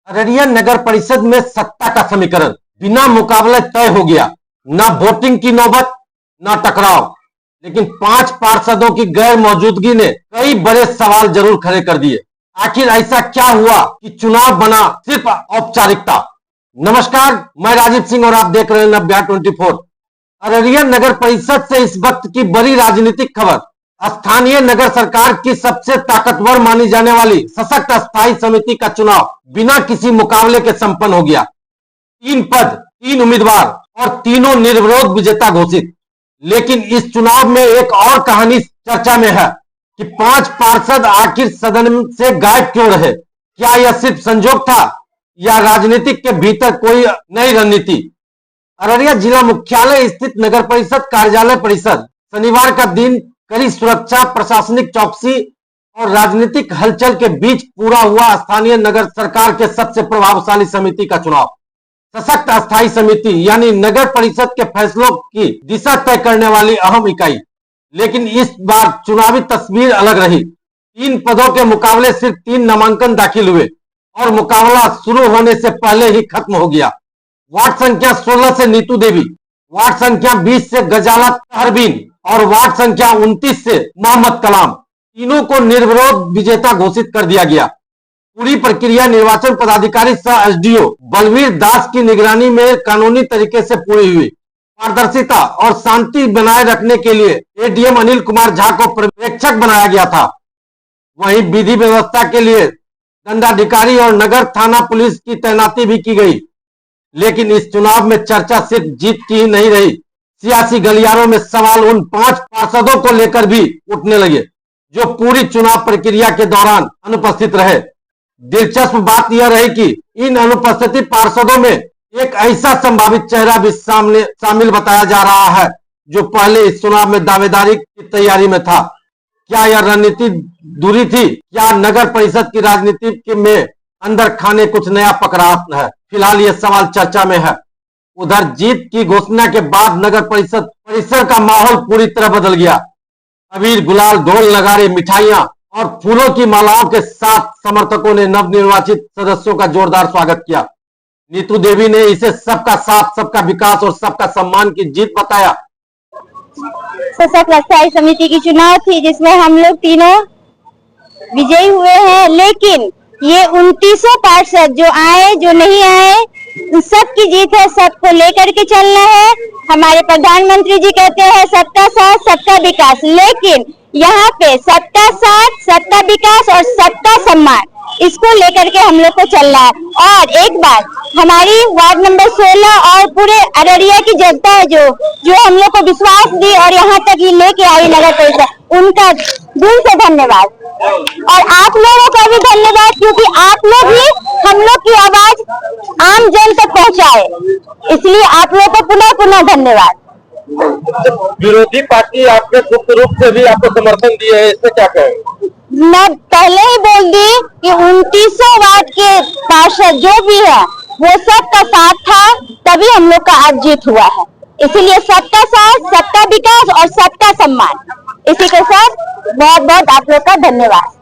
अररिया नगर परिषद में सत्ता का समीकरण बिना मुकाबले तय हो गया। न वोटिंग की नौबत, न टकराव, लेकिन 5 पार्षदों की गैर मौजूदगी ने कई बड़े सवाल जरूर खड़े कर दिए। आखिर ऐसा क्या हुआ कि चुनाव बना सिर्फ औपचारिकता। नमस्कार, मैं राजीव सिंह और आप देख रहे हैं नब्या 24। अररिया नगर परिषद से इस वक्त की बड़ी राजनीतिक खबर। स्थानीय नगर सरकार की सबसे ताकतवर मानी जाने वाली सशक्त स्थायी समिति का चुनाव बिना किसी मुकाबले के संपन्न हो गया। 3 पद, 3 उम्मीदवार और तीनों निर्विरोध विजेता घोषित। लेकिन इस चुनाव में एक और कहानी चर्चा में है कि 5 पार्षद आखिर सदन से गायब क्यों रहे। क्या यह सिर्फ संजोग था या राजनीतिक के भीतर कोई नई रणनीति। अररिया जिला मुख्यालय स्थित नगर परिषद कार्यालय परिसर शनिवार का दिन कड़ी सुरक्षा, प्रशासनिक चौकसी और राजनीतिक हलचल के बीच पूरा हुआ। स्थानीय नगर सरकार के सबसे प्रभावशाली समिति का चुनाव। सशक्त अस्थायी समिति यानी नगर परिषद के फैसलों की दिशा तय करने वाली अहम इकाई। लेकिन इस बार चुनावी तस्वीर अलग रही। 3 पदों के मुकाबले सिर्फ 3 नामांकन दाखिल हुए और मुकाबला शुरू होने से पहले ही खत्म हो गया। वार्ड संख्या 16 से नीतू देवी, वार्ड संख्या 20 से गजाला तहरबीन और वार्ड संख्या 29 से मोहम्मद कलाम, तीनों को निर्विरोध विजेता घोषित कर दिया गया। पूरी प्रक्रिया निर्वाचन पदाधिकारी सह एसडीओ बलवीर दास की निगरानी में कानूनी तरीके से पूरी हुई। पारदर्शिता और शांति बनाए रखने के लिए एडीएम अनिल कुमार झा को पर्यवेक्षक बनाया गया था। वहीं विधि व्यवस्था के लिए दंडाधिकारी और नगर थाना पुलिस की तैनाती भी की गई। लेकिन इस चुनाव में चर्चा सिर्फ जीत की ही नहीं रही। सियासी गलियारों में सवाल उन 5 पार्षदों को लेकर भी उठने लगे जो पूरी चुनाव प्रक्रिया के दौरान अनुपस्थित रहे। दिलचस्प बात यह रही कि इन अनुपस्थित पार्षदों में एक ऐसा संभावित चेहरा भी शामिल बताया जा रहा है जो पहले इस चुनाव में दावेदारी की तैयारी में था। क्या यह रणनीति दूरी थी? क्या नगर परिषद की राजनीति में अंदर खाने कुछ नया पक रहा है? फिलहाल यह सवाल चर्चा में है। उधर जीत की घोषणा के बाद नगर परिसर का माहौल पूरी तरह बदल गया। अबीर, गुलाल, ढोल, नगाड़े, मिठाइयां और फूलों की मालाओं के साथ समर्थकों ने नवनिर्वाचित सदस्यों का जोरदार स्वागत किया। नीतू देवी ने इसे सबका साथ, सबका विकास और सबका सम्मान की जीत बताया। सशक्त स्थायी समिति की चुनाव थी जिसमें हम लोग तीनों विजयी हुए हैं। लेकिन ये 29 पार्षद जो आए, जो नहीं आए, सबकी जीत है। सबको लेकर के चलना है। हमारे प्रधानमंत्री जी कहते हैं सबका साथ, सबका विकास। लेकिन यहाँ पे सबका साथ, सबका विकास और सबका सम्मान, इसको लेकर के हम लोग को चलना है। और एक बात, हमारी वार्ड नंबर 16 और पूरे अररिया की जनता है जो हम लोग को विश्वास दी और यहाँ तक ही लेके आई नगर परिषद, उनका दिल से धन्यवाद। और आप लोगों का भी धन्यवाद, क्योंकि आप लोग ही हम लोग की आवाज आम जन तक पहुँचाए। इसलिए आप लोग को पुनः पुनः धन्यवाद। विरोधी पार्टी आपके गुप्त रूप से भी आपको समर्थन दिए है, इससे क्या कहें? मैं पहले ही बोल दी कि 29 वार्ड के पार्षद जो भी है वो सबका साथ था, तभी हम लोग का आज जीत हुआ है। इसीलिए सबका साथ, सबका विकास और सबका सम्मान। इसी के साथ बहुत बहुत आप लोग का धन्यवाद।